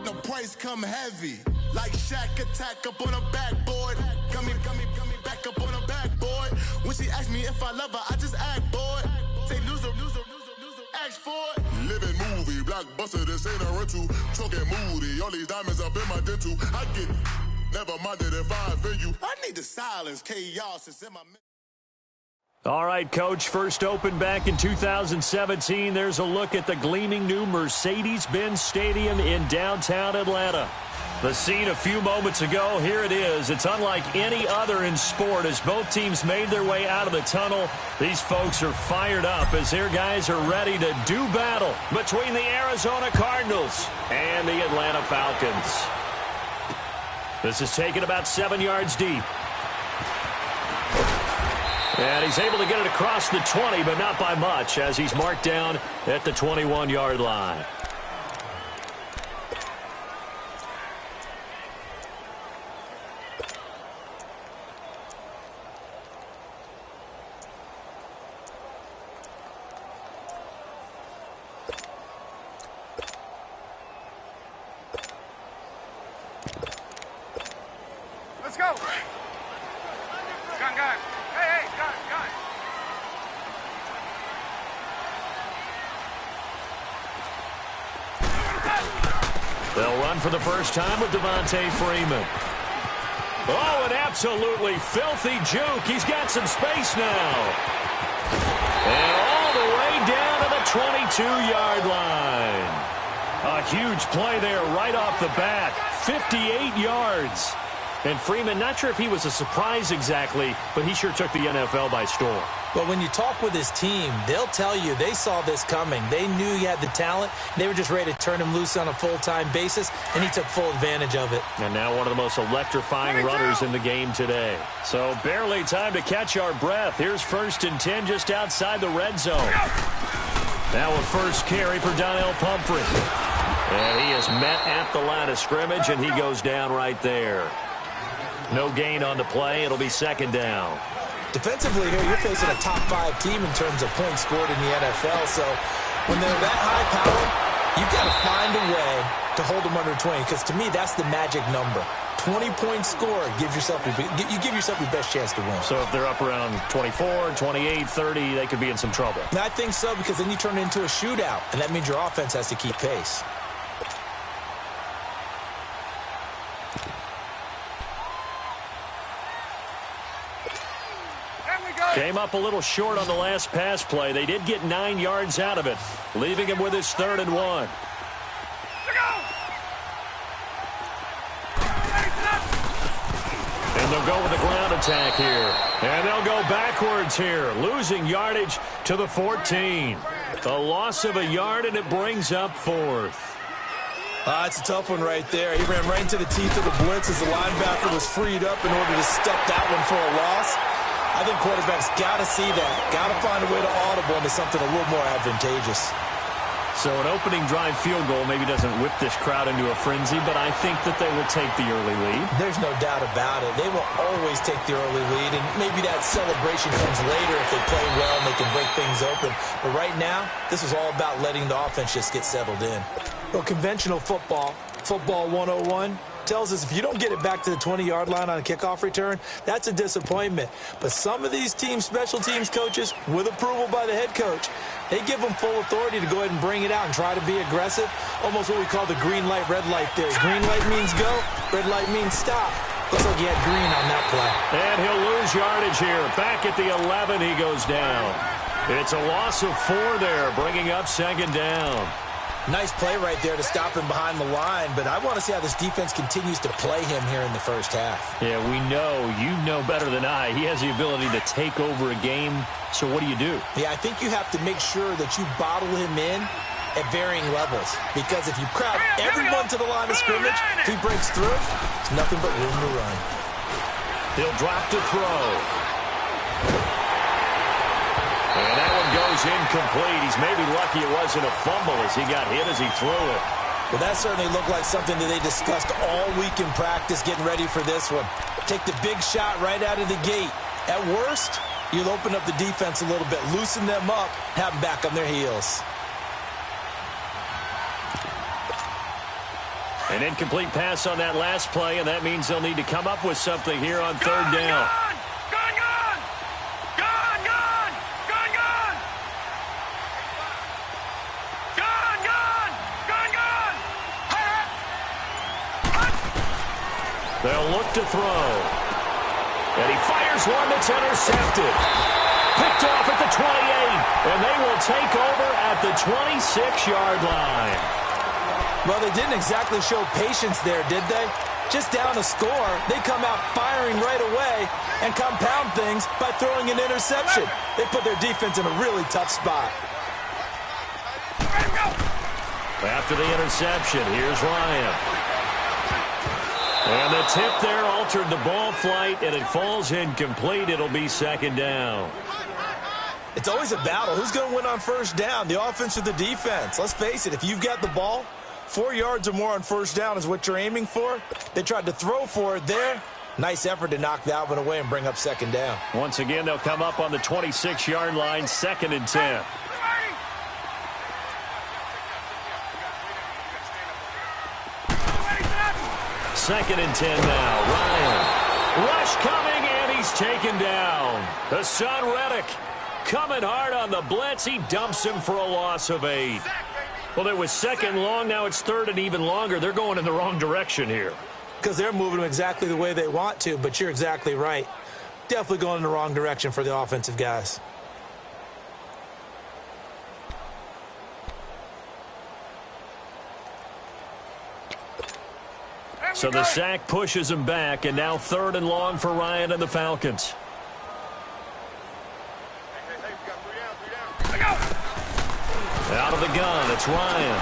The price come heavy. Like Shaq attack up on a backboard. Gummy, back up on a backboard. When she asked me if I love her, I just act bored. Say loser, ask for it. Living movie, blockbuster, this ain't a rental. Choking moody, all these diamonds up in my dental. I get never minded if I offend you. I need the silence, chaos is in my... All right, Coach, first opened back in 2017. There's a look at the gleaming new Mercedes-Benz Stadium in downtown Atlanta. The scene a few moments ago, here it is. It's unlike any other in sport as both teams made their way out of the tunnel. These folks are fired up as their guys are ready to do battle between the Arizona Cardinals and the Atlanta Falcons. This is taken about 7 yards deep. And he's able to get it across the 20, but not by much, as he's marked down at the 21-yard line. Let's go. Gun. Hey, gun. They'll run for the first time with Devontae Freeman. Oh, an absolutely filthy juke. He's got some space now. And all the way down to the 22-yard line. A huge play there right off the bat. 58 yards. And Freeman, not sure if he was a surprise exactly, but he sure took the NFL by storm. But when you talk with his team, they'll tell you they saw this coming. They knew he had the talent. They were just ready to turn him loose on a full-time basis, and he took full advantage of it. And now one of the most electrifying runners in the game today. So barely time to catch our breath. Here's 1st and 10 just outside the red zone. Now a first carry for Donnell Pumphrey. And he is met at the line of scrimmage, and he goes down right there. No gain on the play. It'll be 2nd down. Defensively here, you're facing a top 5 team in terms of points scored in the NFL. So when they're that high powered, you've got to find a way to hold them under 20. Because to me, that's the magic number. 20-point score gives yourself you give yourself your best chance to win. So if they're up around 24, 28, 30, they could be in some trouble. And I think so, because then you turn it into a shootout, and that means your offense has to keep pace. Came up a little short on the last pass play. They did get 9 yards out of it, leaving him with his 3rd and 1. And they'll go with the ground attack here. And they'll go backwards here, losing yardage to the 14. A loss of a yard, and it brings up 4th. It's a tough one right there. He ran right into the teeth of the blitz as the linebacker was freed up in order to stuff that one for a loss. I think quarterbacks got to see that. Got to find a way to audible into something a little more advantageous. So an opening drive field goal maybe doesn't whip this crowd into a frenzy, but I think that they will take the early lead. There's no doubt about it. They will always take the early lead, and maybe that celebration comes later if they play well and they can break things open. But right now, this is all about letting the offense just get settled in. Well, conventional football 101, tells us if you don't get it back to the 20-yard line on a kickoff return, that's a disappointment. But some of these teams, special teams coaches, with approval by the head coach, they give them full authority to go ahead and bring it out and try to be aggressive. Almost what we call the green light, red light theory. Green light means go, red light means stop. Looks like he had green on that play. And he'll lose yardage here. Back at the 11, he goes down. It's a loss of 4 there, bringing up 2nd down. Nice play right there to stop him behind the line, but I want to see how this defense continues to play him here in the first half. Yeah, we know. You know better than I. He has the ability to take over a game, so what do you do? Yeah, I think you have to make sure that you bottle him in at varying levels, because if you crowd everyone to the line of scrimmage, if he breaks through, it's nothing but room to run. He'll drop to throw. And that one goes incomplete. He's maybe lucky it wasn't a fumble as he got hit as he threw it. Well, that certainly looked like something that they discussed all week in practice, getting ready for this one. Take the big shot right out of the gate. At worst, you'll open up the defense a little bit, loosen them up, have them back on their heels. An incomplete pass on that last play, and that means they'll need to come up with something here on third down. They'll look to throw. And he fires one that's intercepted. Picked off at the 28. And they will take over at the 26-yard line. Well, they didn't exactly show patience there, did they? Just down a score, they come out firing right away and compound things by throwing an interception. They put their defense in a really tough spot. After the interception, here's Ryan. And the tip there altered the ball flight, and it falls incomplete. It'll be second down. It's always a battle. Who's going to win on first down, the offense or the defense? Let's face it, if you've got the ball, 4 yards or more on first down is what you're aiming for. They tried to throw for it there. Nice effort to knock that one away and bring up second down. Once again, they'll come up on the 26-yard line, 2nd and 10. Second and 10 now. Ryan. Rush coming, and he's taken down. Hassan Reddick coming hard on the blitz. He dumps him for a loss of 8. Well, it was second long. Now it's third and even longer. They're going in the wrong direction here. Because they're moving them exactly the way they want to, but you're exactly right. Definitely going in the wrong direction for the offensive guys. So the sack pushes him back, and now 3rd and long for Ryan and the Falcons. Out of the gun, it's Ryan.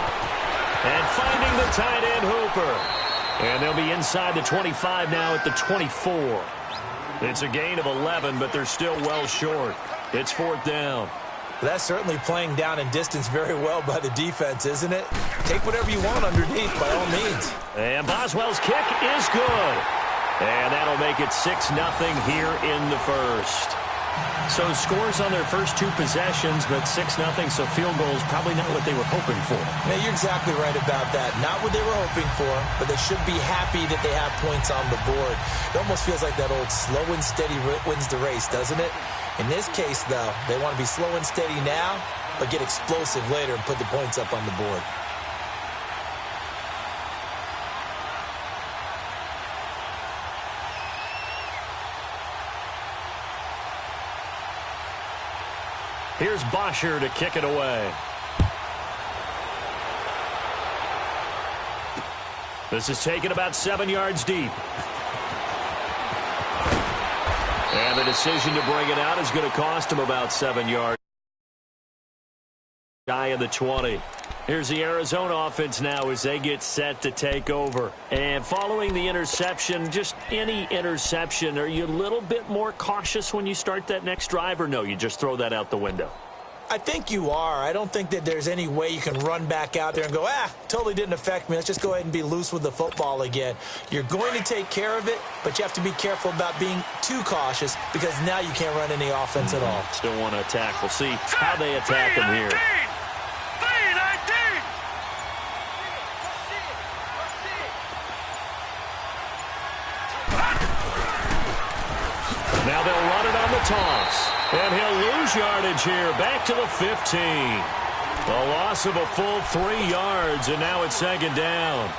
And finding the tight end, Hooper. And they'll be inside the 25 now at the 24. It's a gain of 11, but they're still well short. It's 4th down. That's certainly playing down in distance very well by the defense, isn't it? Take whatever you want underneath, by all means. And Boswell's kick is good. And that'll make it 6-0 here in the first. So scores on their first 2 possessions, but 6-0, so field goals probably not what they were hoping for. Yeah, you're exactly right about that. Not what they were hoping for, but they should be happy that they have points on the board. It almost feels like that old slow and steady wins the race, doesn't it? In this case, though, they want to be slow and steady now, but get explosive later and put the points up on the board. Here's Bosher to kick it away. This is taken about 7 yards deep. And the decision to bring it out is going to cost him about 7 yards. Guy in the 20. Here's the Arizona offense now as they get set to take over. And following the interception, just any interception, are you a little bit more cautious when you start that next drive, or no, you just throw that out the window? I think you are. I don't think that there's any way you can run back out there and go, totally didn't affect me. Let's just go ahead and be loose with the football again. You're going to take care of it, but you have to be careful about being too cautious because now you can't run any offense at all. Still want to attack. We'll see how they attack him here. Now they'll run it on the toss. And he'll lose yardage here. Back to the 15. A loss of a full 3 yards, and now it's 2nd down.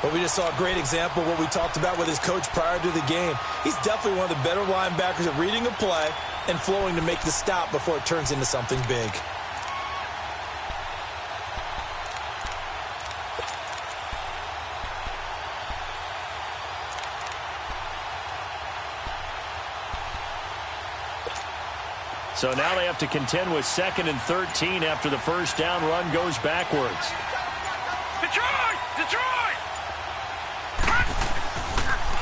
Well, we just saw a great example of what we talked about with his coach prior to the game. He's definitely one of the better linebackers at reading a play and flowing to make the stop before it turns into something big. So now they have to contend with 2nd and 13 after the first down run goes backwards. Detroit! Detroit!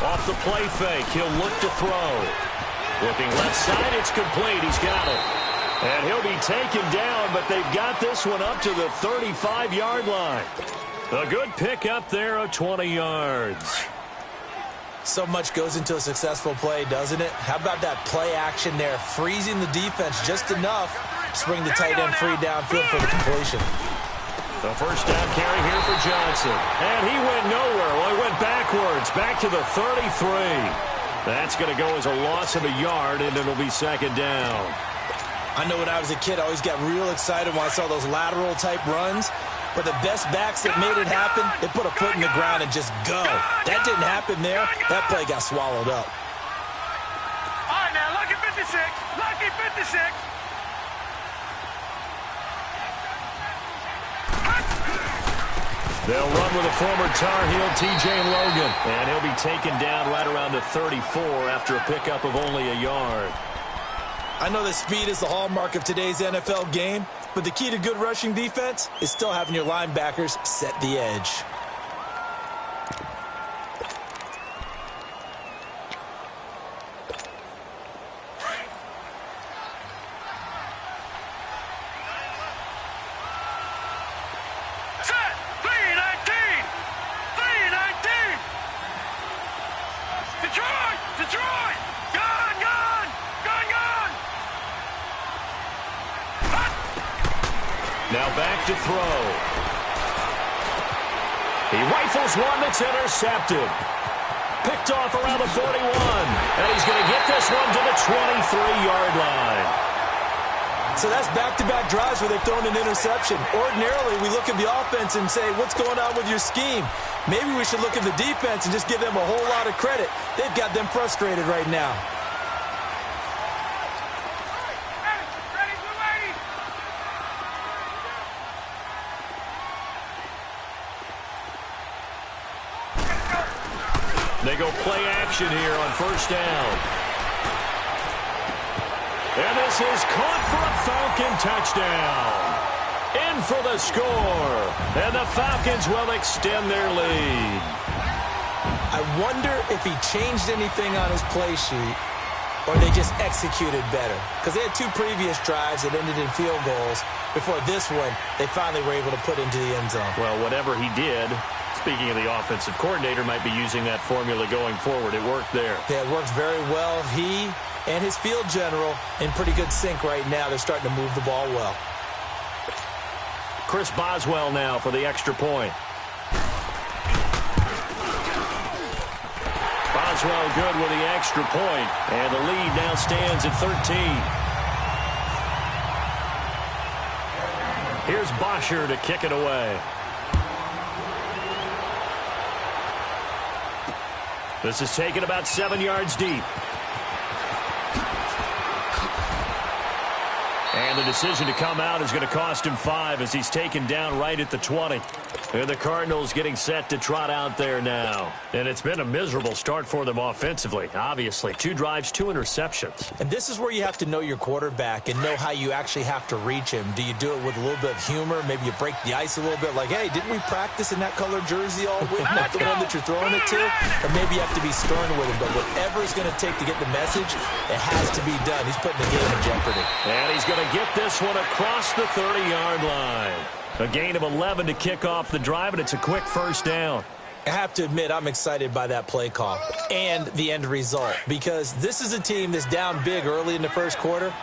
Off the play fake, he'll look to throw. Looking left side, it's complete. He's got it. And he'll be taken down, but they've got this one up to the 35-yard line. A good pickup there of 20 yards. So much goes into a successful play, doesn't it? How about that play action there, freezing the defense just enough to bring the tight end free downfield for the completion. The first down carry here for Johnson. And he went nowhere. Well, he went backwards, back to the 33. That's going to go as a loss of a yard, and it'll be second down. I know when I was a kid, I always got real excited when I saw those lateral-type runs. But the best backs that made it happen, they put a foot in the ground and just go. That didn't happen there. That play got swallowed up. All right, now, lucky 56. Lucky 56. They'll run with a former Tar Heel, T.J. Logan. And he'll be taken down right around the 34 after a pickup of only a yard. I know that speed is the hallmark of today's NFL game, but the key to good rushing defense is still having your linebackers set the edge. Set. 319. 319. Detroit. Detroit. Gone, gone. Gone, gone. Now back to throw. He rifles one that's intercepted. Picked off around the 41. And he's going to get this one to the 23-yard line. So that's back-to-back drives where they've thrown an interception. Ordinarily, we look at the offense and say, what's going on with your scheme? Maybe we should look at the defense and just give them a whole lot of credit. They've got them frustrated right now. They go play action here on first down. And this is caught for a Falcon touchdown. In for the score. And the Falcons will extend their lead. I wonder if he changed anything on his play sheet or they just executed better. Because they had two previous drives that ended in field goals. Before this one, they finally were able to put into the end zone. Well, whatever he did, speaking of the offensive coordinator, might be using that formula going forward. It worked there. Yeah, it works very well. He and his field general in pretty good sync right now. They're starting to move the ball well. Chris Boswell now for the extra point. Boswell good with the extra point, and the lead now stands at 13. Here's Bosher to kick it away. This is taken about 7 yards deep. And the decision to come out is going to cost him 5 as he's taken down right at the 20. And the Cardinals getting set to trot out there now. And it's been a miserable start for them offensively, obviously. 2 drives, 2 interceptions. And this is where you have to know your quarterback and know how you actually have to reach him. Do you do it with a little bit of humor? Maybe you break the ice a little bit like, hey, didn't we practice in that colored jersey all week? Not the one that you're throwing it to? Or maybe you have to be stern with him. But whatever it's going to take to get the message, it has to be done. He's putting the game in jeopardy. And he's going to get this one across the 30-yard line. A gain of 11 to kick off the drive, and it's a quick first down. I have to admit, I'm excited by that play call and the end result because this is a team that's down big early in the first quarter,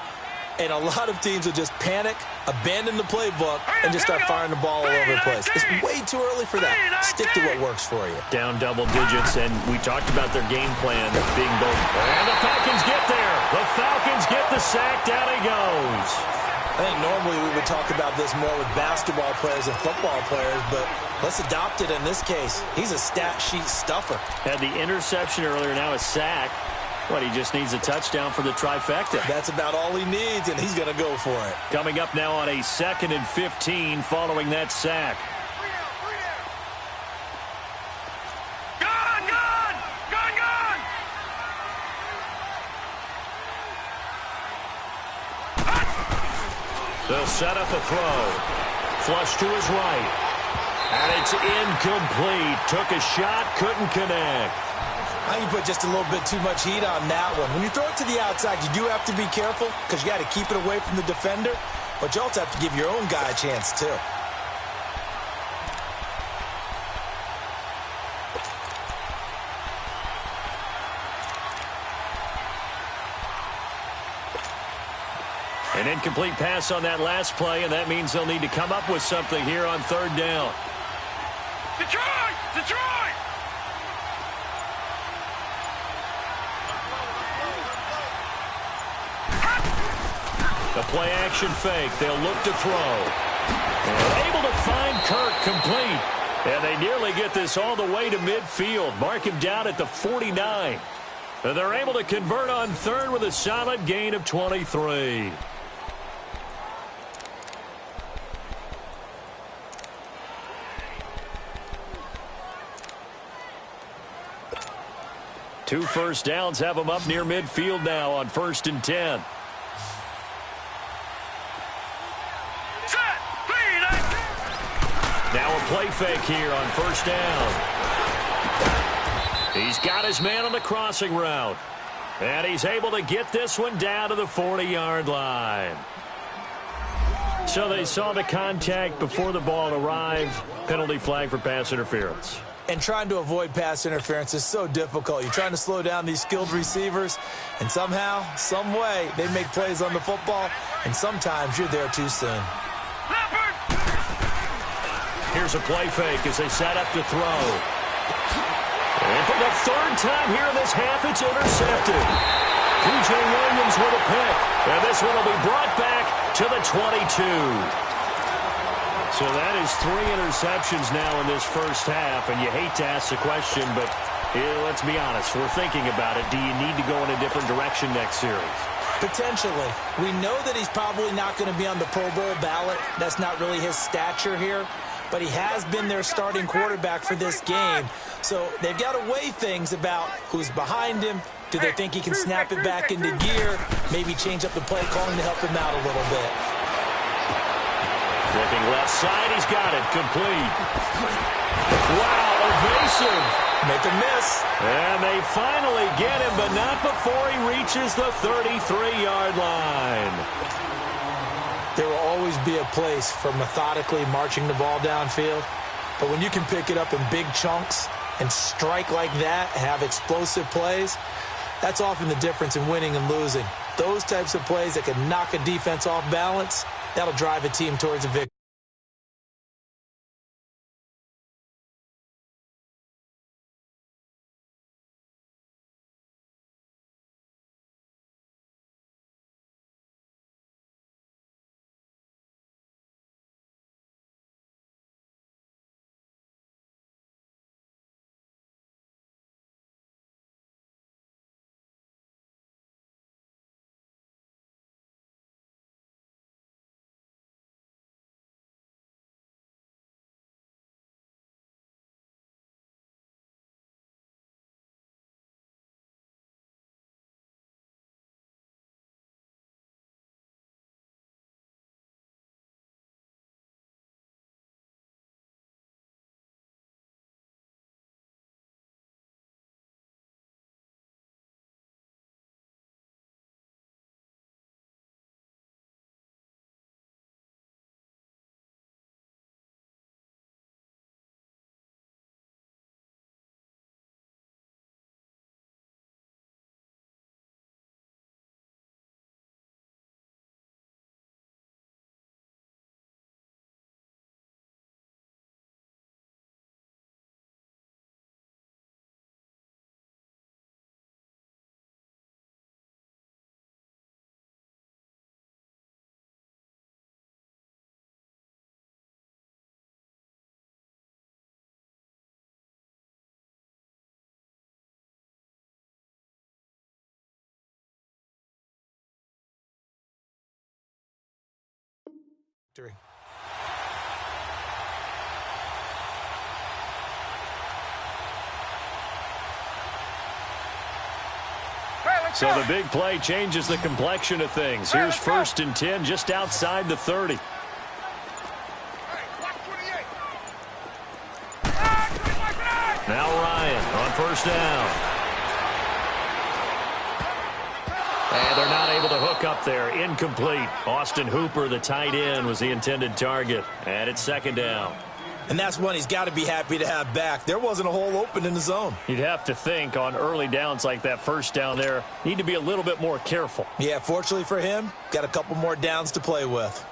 and a lot of teams will just panic, abandon the playbook, and just start firing the ball all over the place. It's way too early for that. Stick to what works for you. Down double digits, and we talked about their game plan being both. And the Falcons get there. The Falcons get the sack. Down he goes. I think normally we would talk about this more with basketball players and football players, but let's adopt it in this case. He's a stat sheet stuffer. Had the interception earlier, now a sack. What, he just needs a touchdown for the trifecta. That's about all he needs, and he's going to go for it. Coming up now on a 2nd and 15 following that sack. They'll set up a throw. Flush to his right. And it's incomplete. Took a shot, couldn't connect. I think you put just a little bit too much heat on that one. When you throw it to the outside, you do have to be careful because you got to keep it away from the defender. But you also have to give your own guy a chance, too. An incomplete pass on that last play, and that means they'll need to come up with something here on third down. Detroit! Detroit! The play action fake. They'll look to throw. And able to find Kirk complete. And they nearly get this all the way to midfield. Mark him down at the 49. And they're able to convert on third with a solid gain of 23. Two first downs have them up near midfield now on 1st and 10. Now a play fake here on 1st down. He's got his man on the crossing route. And he's able to get this one down to the 40-yard line. So they saw the contact before the ball arrived. Penalty flag for pass interference. And trying to avoid pass interference is so difficult. You're trying to slow down these skilled receivers, and somehow, some way, they make plays on the football, and sometimes you're there too soon. Here's a play fake as they set up to throw. And for the third time here in this half, it's intercepted. P.J. Williams with a pick. And this one will be brought back to the 22. So that is 3 interceptions now in this first half. And you hate to ask the question, but let's be honest. We're thinking about it. Do you need to go in a different direction next series? Potentially. We know that he's probably not going to be on the Pro Bowl ballot. That's not really his stature here. But he has been their starting quarterback for this game. So they've got to weigh things about who's behind him. Do they think he can snap it back into gear? Maybe change up the play calling to help him out a little bit. Looking left side, he's got it. Complete. Wow, evasive. Make a miss. And they finally get him, but not before he reaches the 33-yard line. There will always be a place for methodically marching the ball downfield. But when you can pick it up in big chunks and strike like that, have explosive plays, that's often the difference in winning and losing. Those types of plays that can knock a defense off balance, that'll drive a team towards a victory. So the big play changes the complexion of things. Here's 1st and 10 just outside the 30. Now Ryan on 1st down. And they're not able to hook up there. Incomplete. Austin Hooper, the tight end, was the intended target. And it's 2nd down. And that's one he's got to be happy to have back. There wasn't a hole open in the zone. You'd have to think on early downs like that first down there, need to be a little bit more careful. Yeah, fortunately for him, got a couple more downs to play with.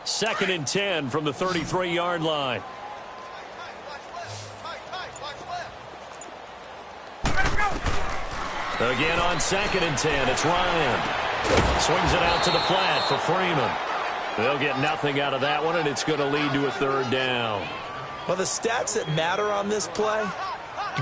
Second and 10 from the 33-yard line. Again on second and 10, it's Ryan. Swings it out to the flat for Freeman. They'll get nothing out of that one, and it's going to lead to a third down. Well, the stats that matter on this play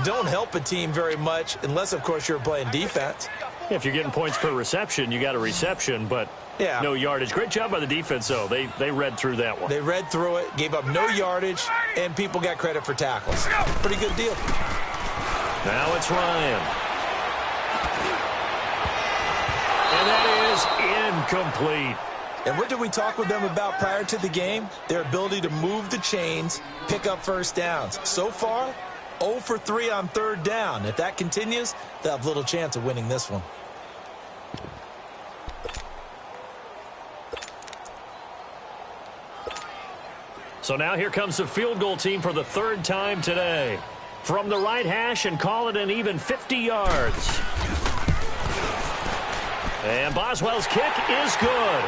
don't help a team very much unless, of course, you're playing defense. If you're getting points per reception, you got a reception, but no yardage. Great job by the defense, though. They read through that one. They read through it, gave up no yardage, and people got credit for tackles. Pretty good deal. Now it's Ryan. And that is incomplete. And what did we talk with them about prior to the game? Their ability to move the chains, pick up first downs. So far, 0 for 3 on third down. If that continues, they'll have little chance of winning this one. So now here comes the field goal team for the third time today. From the right hash and call it an even 50 yards. And Boswell's kick is good.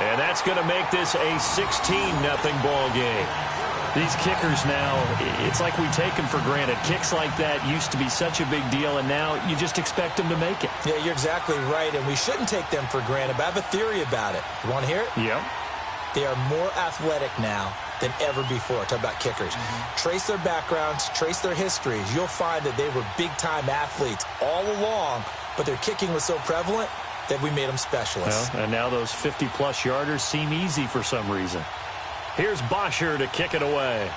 And that's going to make this a 16-0 ball game. These kickers now, it's like we take them for granted. Kicks like that used to be such a big deal, and now you just expect them to make it. Yeah, you're exactly right, and we shouldn't take them for granted, but I have a theory about it. You want to hear it? Yep. They are more athletic now than ever before. Talk about kickers. Trace their backgrounds, trace their histories. You'll find that they were big-time athletes all along, but their kicking was so prevalent that we made them specialists. Well, and now those 50-plus yarders seem easy for some reason. Here's Bosher to kick it away.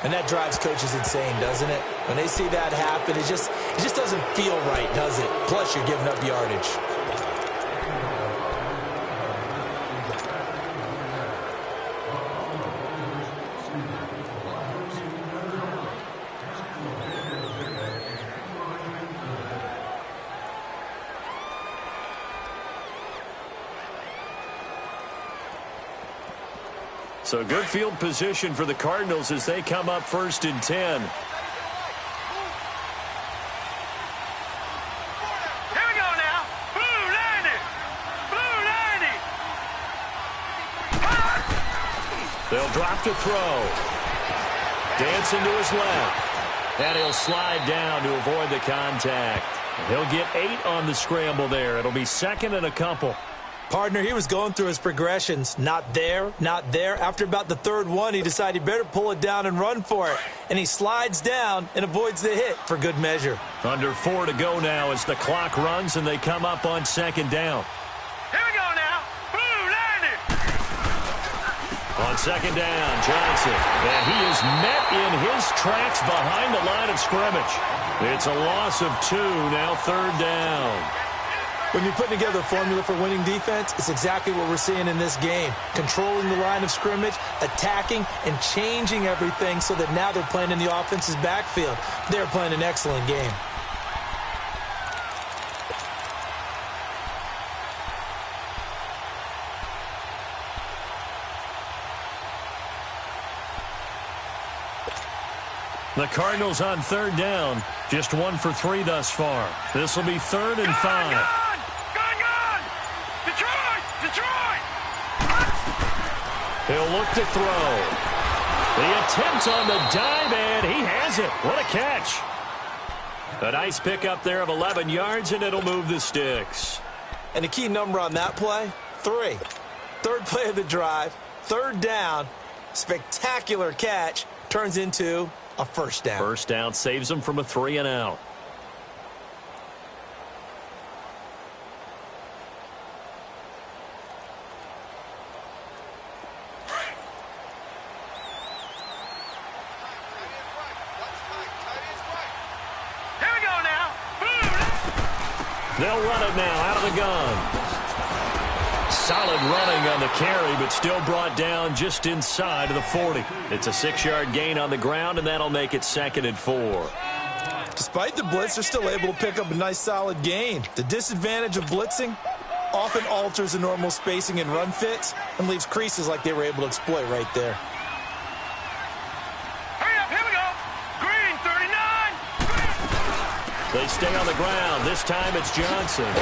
And that drives coaches insane, doesn't it? When they see that happen, it just doesn't feel right, does it? Plus, you're giving up yardage. So good field position for the Cardinals as they come up first and 10. Here we go now. Blue 90. Blue 90. They'll drop to throw. Dancing to his left. And he'll slide down to avoid the contact. He'll get 8 on the scramble there. It'll be second and a couple. Partner, he was going through his progressions. Not there, not there. After about the third one, he decided he better pull it down and run for it. And he slides down and avoids the hit for good measure. Under 4 to go now as the clock runs and they come up on second down. Here we go now. Blue 90. On second down, Johnson. And he is met in his tracks behind the line of scrimmage. It's a loss of 2, now third down. When you're putting together a formula for winning defense, it's exactly what we're seeing in this game. Controlling the line of scrimmage, attacking, and changing everything so that now they're playing in the offense's backfield. They're playing an excellent game. The Cardinals on third down, just 1 for 3 thus far. This will be 3rd and 5. He'll look to throw. The attempt on the dive, and he has it. What a catch. A nice pickup there of 11 yards, and it'll move the sticks. And the key number on that play, 3. Third play of the drive, third down, spectacular catch, turns into a first down. First down saves them from a 3 and out. They'll run it now out of the gun. Solid running on the carry, but still brought down just inside of the 40. It's a 6-yard gain on the ground, and that'll make it 2nd and 4. Despite the blitz, they're still able to pick up a nice solid gain. The disadvantage of blitzing often alters the normal spacing and run fits and leaves creases like they were able to exploit right there. Hurry up, here we go. Green, 39. They stay on the ground. This time it's Johnson.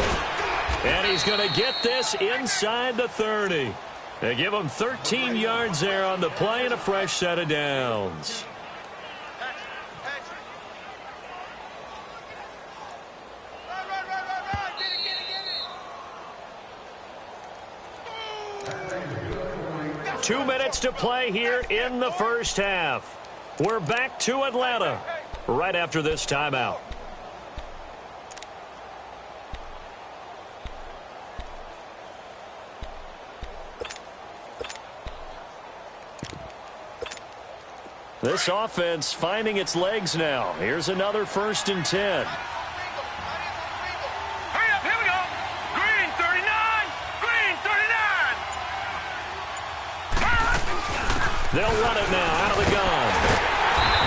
And he's going to get this inside the 30. They give him 13 yards there on the play and a fresh set of downs. Get it. 2 minutes to play here in the first half. We're back to Atlanta right after this timeout. This offense finding its legs now. Here's another 1st and 10. Hurry up, here we go. Green, 39. Green, 39. They'll run it now out of the gun.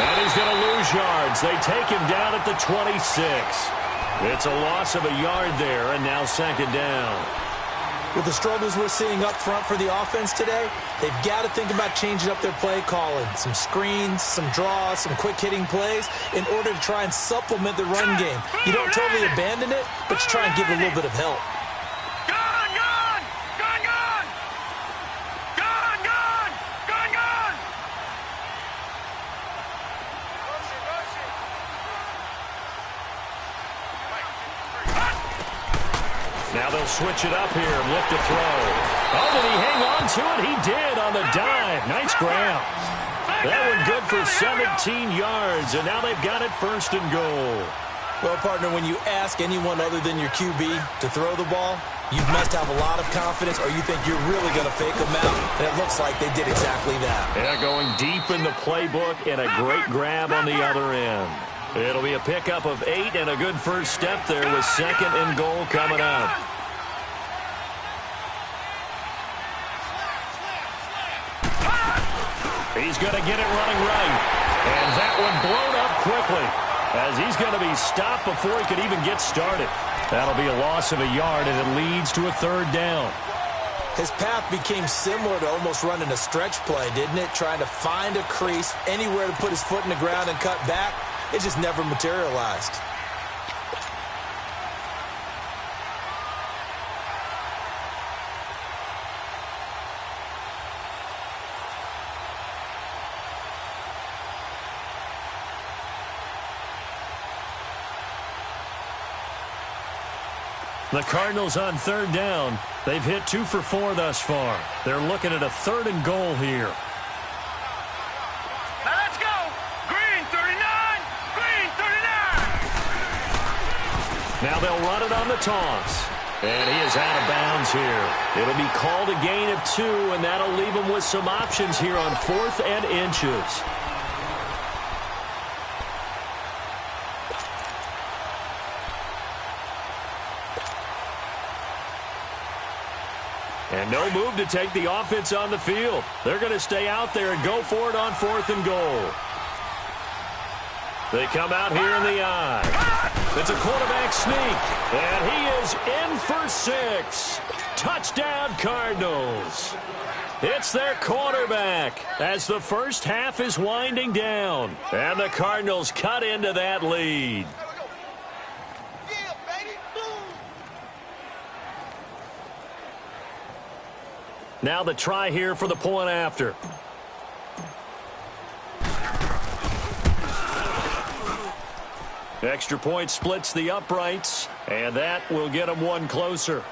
And he's going to lose yards. They take him down at the 26. It's a loss of a yard there, and now 2nd down. With the struggles we're seeing up front for the offense today, they've got to think about changing up their play calling. Some screens, some draws, some quick-hitting plays in order to try and supplement the run game. You don't totally abandon it, but you try and give it a little bit of help. Gone, gone. Gone, gone. Gone, gone. Gone, gone. Now they'll switch it up here and look to throw. Oh, did he hang on to it? He did on the dive. Nice grab. That one good for 17 yards, and now they've got it 1st and goal. Well, partner, when you ask anyone other than your QB to throw the ball, you must have a lot of confidence or you think you're really going to fake them out, and it looks like they did exactly that. Yeah, going deep in the playbook and a great grab on the other end. It'll be a pickup of 8 and a good first step there with 2nd and goal coming up. He's going to get it running right. And that one blown up quickly as he's going to be stopped before he could even get started. That'll be a loss of a yard, and it leads to a 3rd down. His path became similar to almost running a stretch play, didn't it? Trying to find a crease, anywhere to put his foot in the ground and cut back. It just never materialized. The Cardinals on 3rd down. They've hit 2 for 4 thus far. They're looking at a 3rd and goal here. Now let's go. Green, 39. Green, 39. Now they'll run it on the toss. And he is out of bounds here. It'll be called a gain of 2, and that'll leave him with some options here on 4th and inches. And no move to take the offense on the field. They're going to stay out there and go for it on 4th and goal. They come out here in the eye. It's a quarterback sneak. And he is in for 6. Touchdown, Cardinals. It's their quarterback as the first half is winding down. And the Cardinals cut into that lead. Now the try here for the point after. Extra point splits the uprights, and that will get them one closer.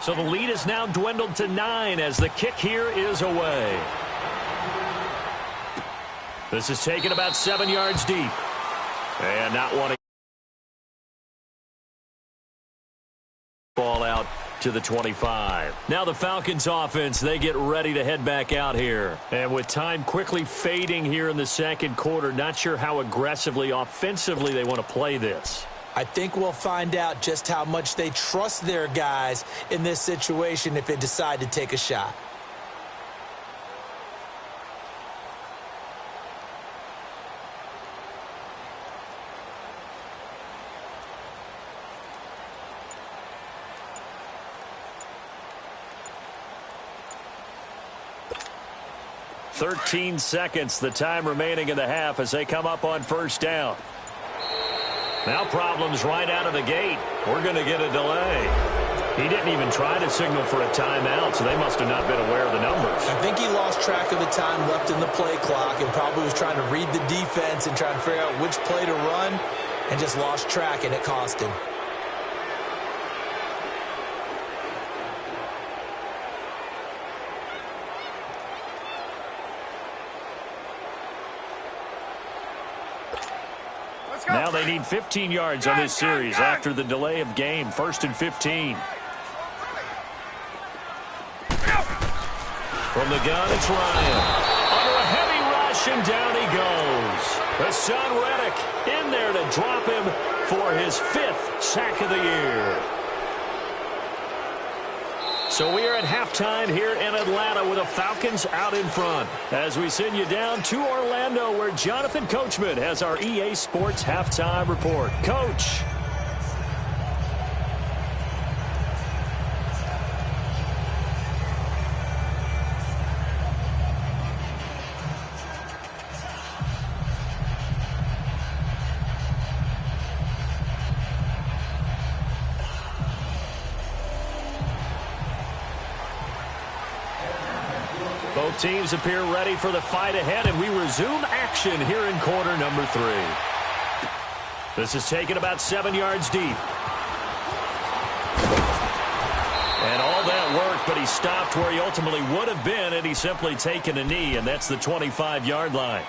So the lead is now dwindled to 9 as the kick here is away. This is taken about 7 yards deep. And not wanting to the 25. Now the Falcons offense, they get ready to head back out here. And with time quickly fading here in the second quarter, not sure how aggressively, offensively they want to play this. I think we'll find out just how much they trust their guys in this situation if they decide to take a shot. "13 seconds, the time remaining in the half as they come up on first down. Now problems right out of the gate. We're going to get a delay. He didn't even try to signal for a timeout, so they must have not been aware of the numbers. I think he lost track of the time left in the play clock and probably was trying to read the defense and trying to figure out which play to run and just lost track, and it cost him. Now they need 15 yards on this series after the delay of game. 1st and 15. From the gun, it's Ryan. Under a heavy rush, and down he goes. Hassan Reddick in there to drop him for his 5th sack of the year. So we are at halftime here in Atlanta with the Falcons out in front. As we send you down to Orlando, where Jonathan Coachman has our EA Sports halftime report. Coach. Both teams appear ready for the fight ahead, and we resume action here in quarter number 3. This is taken about 7 yards deep. And all that worked, but he stopped where he ultimately would have been, and he's simply taken a knee, and that's the 25-yard line.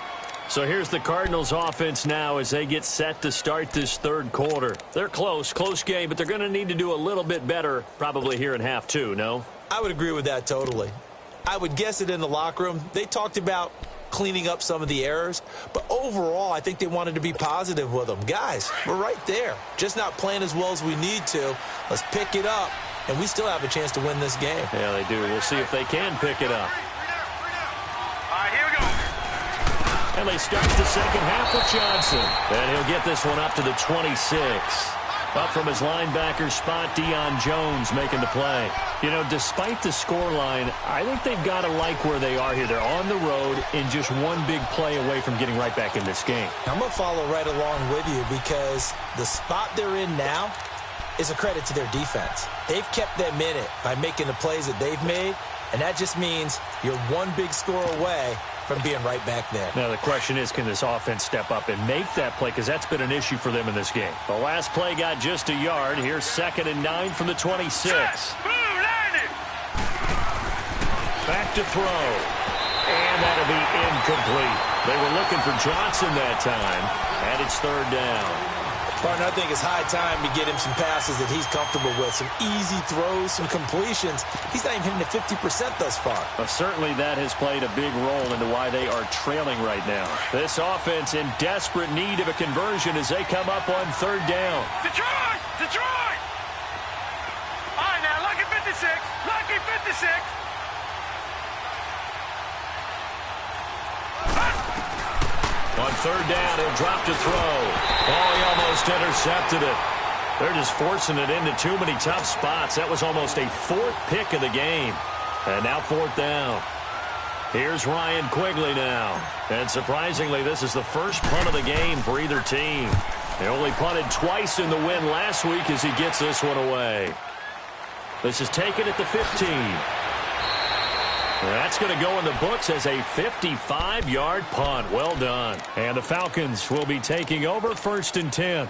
So here's the Cardinals offense now as they get set to start this third quarter. They're close game, but they're going to need to do a little bit better probably here in half 2, no? I would agree with that totally. I would guess it in the locker room. They talked about cleaning up some of the errors, but overall, I think they wanted to be positive with them. Guys, we're right there. Just not playing as well as we need to. Let's pick it up, and we still have a chance to win this game. Yeah, they do. We'll see if they can pick it up. All right, here we go. And they start the second half with Johnson. And he'll get this one up to the 26. Up from his linebacker spot, Deion Jones making the play. You know, despite the scoreline, I think they've got to like where they are here. They're on the road and just one big play away from getting right back in this game. I'm going to follow right along with you because the spot they're in now is a credit to their defense. They've kept them in it by making the plays that they've made, and that just means you're one big score away from being right back there. Now the question is, can this offense step up and make that play? Because that's been an issue for them in this game. The last play got just a yard. Here's 2nd and 9 from the 26. Back to throw. And that'll be incomplete. They were looking for Johnson that time. And it's 3rd down. Partner, I think it's high time to get him some passes that he's comfortable with. Some easy throws, some completions. He's not even hitting the 50% thus far. Well, certainly that has played a big role into why they are trailing right now. This offense in desperate need of a conversion as they come up on 3rd down. Detroit! Detroit! All right, now, lucky 56. Lucky 56. On 3rd down, he'll drop to throw. Oh, he almost intercepted it. They're just forcing it into too many tough spots. That was almost a 4th pick of the game. And now 4th down. Here's Ryan Quigley now. And surprisingly, this is the first punt of the game for either team. They only punted twice in the win last week as he gets this one away. This is taken at the 15. That's going to go in the books as a 55-yard punt. Well done. And the Falcons will be taking over 1st and 10.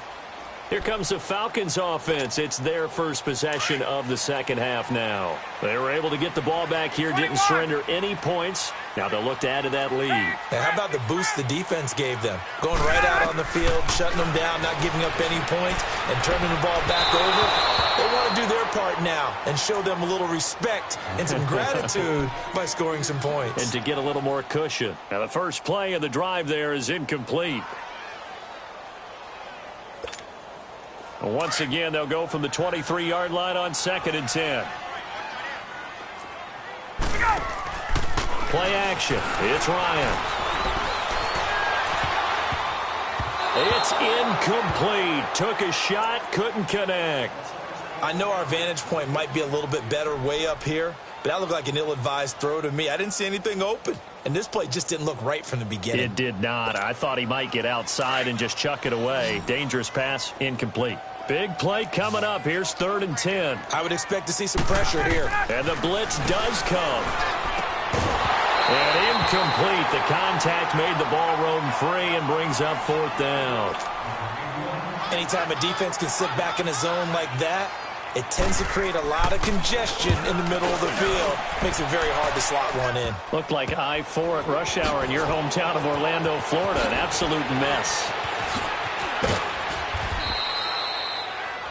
Here comes the Falcons offense. It's their first possession of the second half now. They were able to get the ball back here, didn't surrender any points. Now they'll look to add to that lead. Hey, how about the boost the defense gave them? Going right out on the field, shutting them down, not giving up any points, and turning the ball back over. They want to do their part now and show them a little respect and some gratitude by scoring some points. And to get a little more cushion. Now the first play of the drive there is incomplete. Once again, they'll go from the 23-yard line on 2nd and 10. Play action. It's Ryan. It's incomplete. Took a shot, couldn't connect. I know our vantage point might be a little bit better way up here, but that looked like an ill-advised throw to me. I didn't see anything open, and this play just didn't look right from the beginning. It did not. I thought he might get outside and just chuck it away. Dangerous pass, incomplete. Big play coming up. Here's 3rd and 10. I would expect to see some pressure here. And the blitz does come. And incomplete. The contact made the ball roam free and brings up 4th down. Anytime a defense can sit back in a zone like that, it tends to create a lot of congestion in the middle of the field. Makes it very hard to slot one in. Looked like I-4 at rush hour in your hometown of Orlando, Florida. An absolute mess.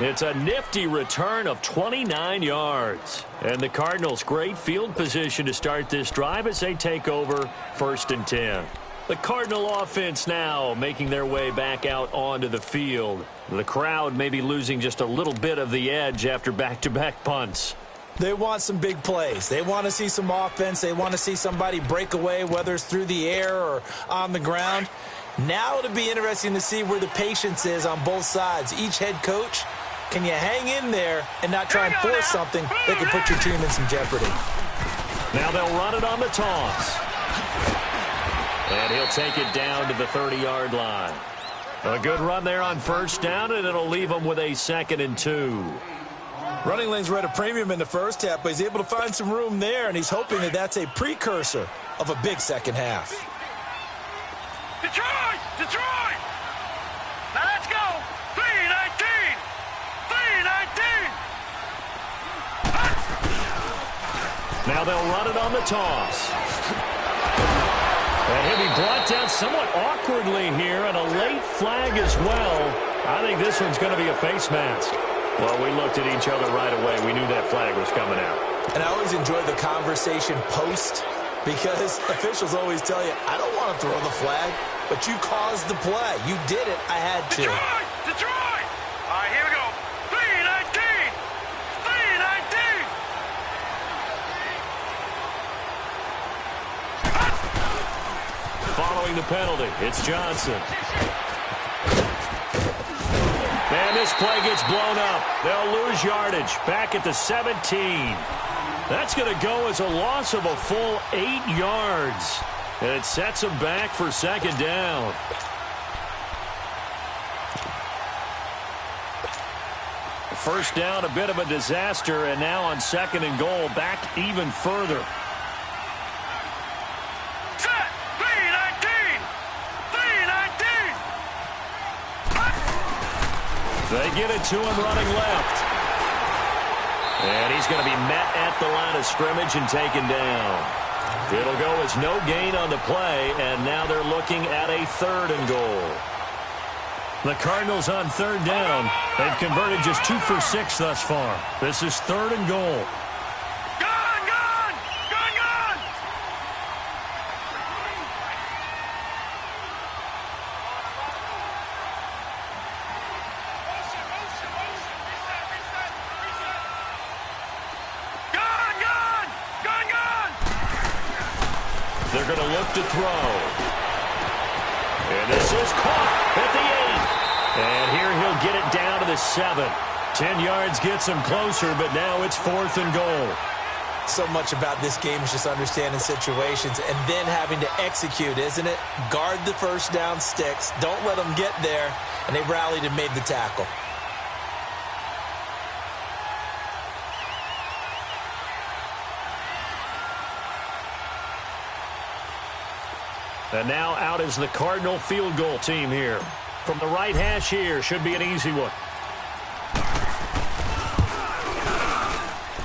It's a nifty return of 29 yards. And the Cardinals, great field position to start this drive as they take over 1st and 10. The Cardinal offense now making their way back out onto the field. The crowd may be losing just a little bit of the edge after back-to-back punts. They want some big plays. They want to see some offense. They want to see somebody break away, whether it's through the air or on the ground. Now it'll be interesting to see where the patience is on both sides. Each head coach, can you hang in there and not try and force something that could put your team in some jeopardy? Now they'll run it on the toss. And he'll take it down to the 30-yard line. A good run there on 1st down, and it'll leave him with a 2nd and 2. Running lanes were at a premium in the first half, but he's able to find some room there, and he's hoping that that's a precursor of a big second half. Detroit! Detroit! Now let's go! 3-19! 3-19! Now they'll run it on the toss. And he'll be brought down somewhat awkwardly here, and a late flag as well. I think this one's going to be a face mask. Well, we looked at each other right away. We knew that flag was coming out. And I always enjoy the conversation post, because officials always tell you, I don't want to throw the flag, but you caused the play. You did it. I had to. Detroit! Detroit! All right, here we go. 3-19! 3-19! Following the penalty, it's Johnson. And this play gets blown up. They'll lose yardage back at the 17. That's going to go as a loss of a full 8 yards. And it sets them back for 2nd down. First down, a bit of a disaster, and now on 2nd and goal, back even further. Set! 3-19! 3-19! They get it to him running left. And he's going to be met at the line of scrimmage and taken down. It'll go as no gain on the play, and now they're looking at a 3rd and goal. The Cardinals on 3rd down. They've converted just 2 for 6 thus far. This is 3rd and goal. Gone! Gone! Gone! Gone! Gone! Gone! Gone! Gone! They're going to look to throw. And this is caught at the 8. And here he'll get it down to the 7. 10 yards gets him closer, but now it's 4th and goal. So much about this game is just understanding situations and then having to execute, isn't it? Guard the first down sticks. Don't let them get there. And they rallied and made the tackle. And now out is the Cardinal field goal team here. From the right hash here, should be an easy one.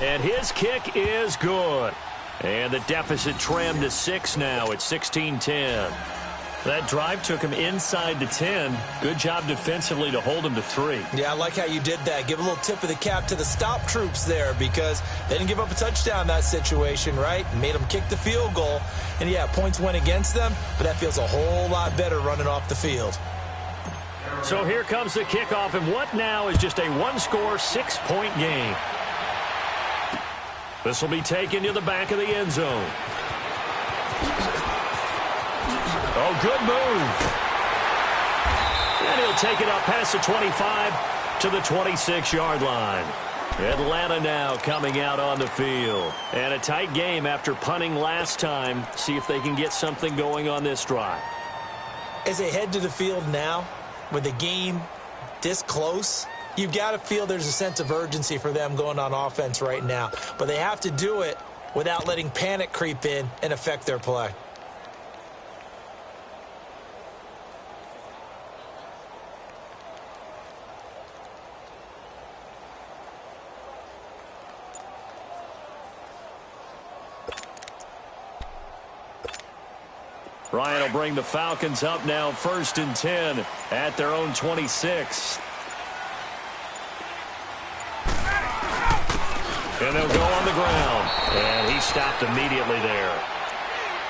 And his kick is good. And the deficit trimmed to 6 now at 16-10. That drive took him inside the 10. Good job defensively to hold him to 3. Yeah, I like how you did that. Give a little tip of the cap to the stop troops there because they didn't give up a touchdown in that situation, right? Made them kick the field goal. And, yeah, points went against them, but that feels a whole lot better running off the field. So here comes the kickoff, and what now is just a one-score, 6-point game. This will be taken to the back of the end zone. Oh, good move. And he'll take it up past the 25 to the 26-yard line. Atlanta now coming out on the field. And a tight game after punting last time. See if they can get something going on this drive. As they head to the field now, with the game this close, you've got to feel there's a sense of urgency for them going on offense right now. But they have to do it without letting panic creep in and affect their play. Ryan will bring the Falcons up now 1st and 10 at their own 26. And they'll go on the ground. And he stopped immediately there.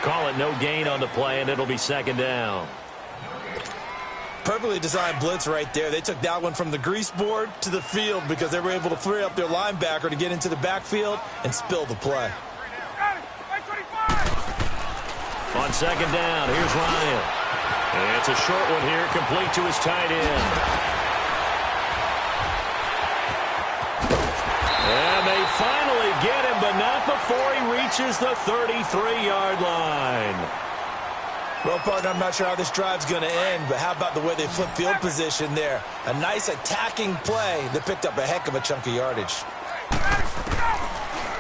Call it no gain on the play, and it'll be 2nd down. Perfectly designed blitz right there. They took that one from the grease board to the field because they were able to free up their linebacker to get into the backfield and spill the play. On 2nd down, here's Ryan. And it's a short one here, complete to his tight end. And they finally get him, but not before he reaches the 33-yard line. Well, partner, I'm not sure how this drive's going to end, but how about the way they flip field position there? A nice attacking play that picked up a heck of a chunk of yardage.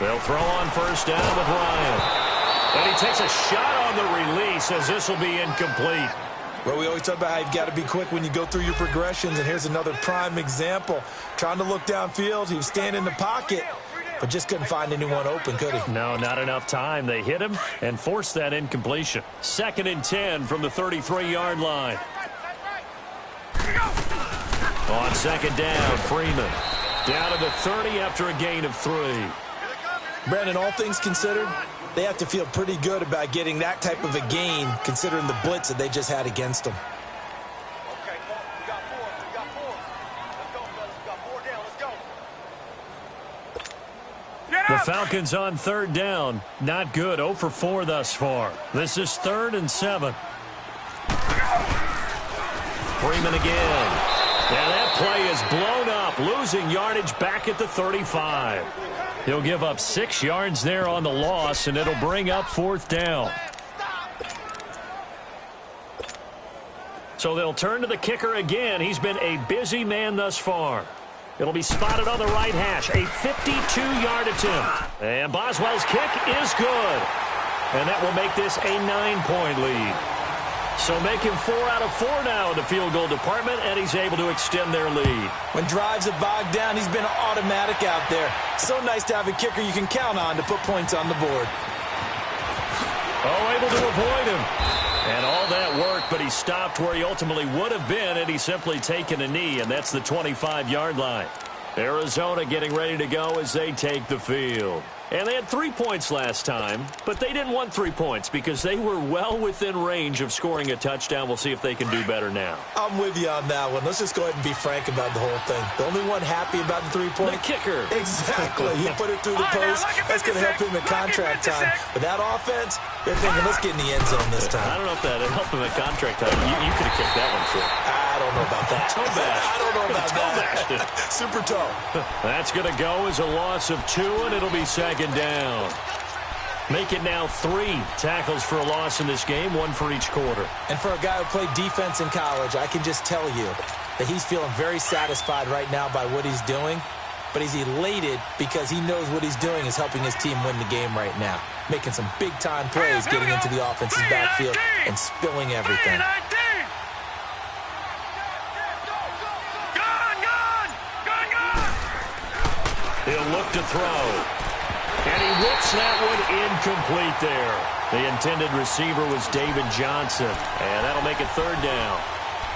They'll throw on 1st down with Ryan. And he takes a shot on the release as this will be incomplete. Well, we always talk about how you've got to be quick when you go through your progressions, and here's another prime example. Trying to look downfield, he was standing in the pocket, but just couldn't find anyone open, could he? No, not enough time. They hit him and forced that incompletion. 2nd and 10 from the 33-yard line. On 2nd down, Freeman. Down to the 30 after a gain of 3. Brandon, all things considered, they have to feel pretty good about getting that type of a gain, considering the blitz that they just had against them. Okay, we got 4. We got 4. Let's go, fellas. We got 4 down. Let's go. The Falcons on 3rd down. Not good. 0 for 4 thus far. This is 3rd and 7. Freeman again. And that play is blown up, losing yardage back at the 35. He'll give up 6 yards there on the loss, and it'll bring up 4th down. So they'll turn to the kicker again. He's been a busy man thus far. It'll be spotted on the right hash. A 52-yard attempt. And Boswell's kick is good. And that will make this a 9-point lead. So make him 4 out of 4 now in the field goal department, and he's able to extend their lead. When drives are bogged down, he's been automatic out there. So nice to have a kicker you can count on to put points on the board. Oh, able to avoid him. And all that worked, but he stopped where he ultimately would have been, and he's simply taken a knee, and that's the 25-yard line. Arizona getting ready to go as they take the field. And they had 3 points last time, but they didn't want 3 points because they were well within range of scoring a touchdown. We'll see if they can do better now. I'm with you on that one. Let's just go ahead and be frank about the whole thing. The only one happy about the 3-point? The kicker. Exactly. He put it through the post. That's going to help him at contract time. But that offense, they're thinking, let's get in the end zone this time. I don't know if that helped him at contract time. You could have kicked that one, too. I don't know about that. Toe bash. I don't know about that. Super toe. That's going to go as a loss of 2, and it'll be 2nd down. Make it now 3 tackles for a loss in this game, 1 for each quarter. And for a guy who played defense in college, I can just tell you that he's feeling very satisfied right now by what he's doing. But he's elated because he knows what he's doing is helping his team win the game right now. Making some big-time plays, getting into the offense's backfield, and spilling everything. He'll look to throw. And he whips that one incomplete there. The intended receiver was David Johnson. And that'll make it third down.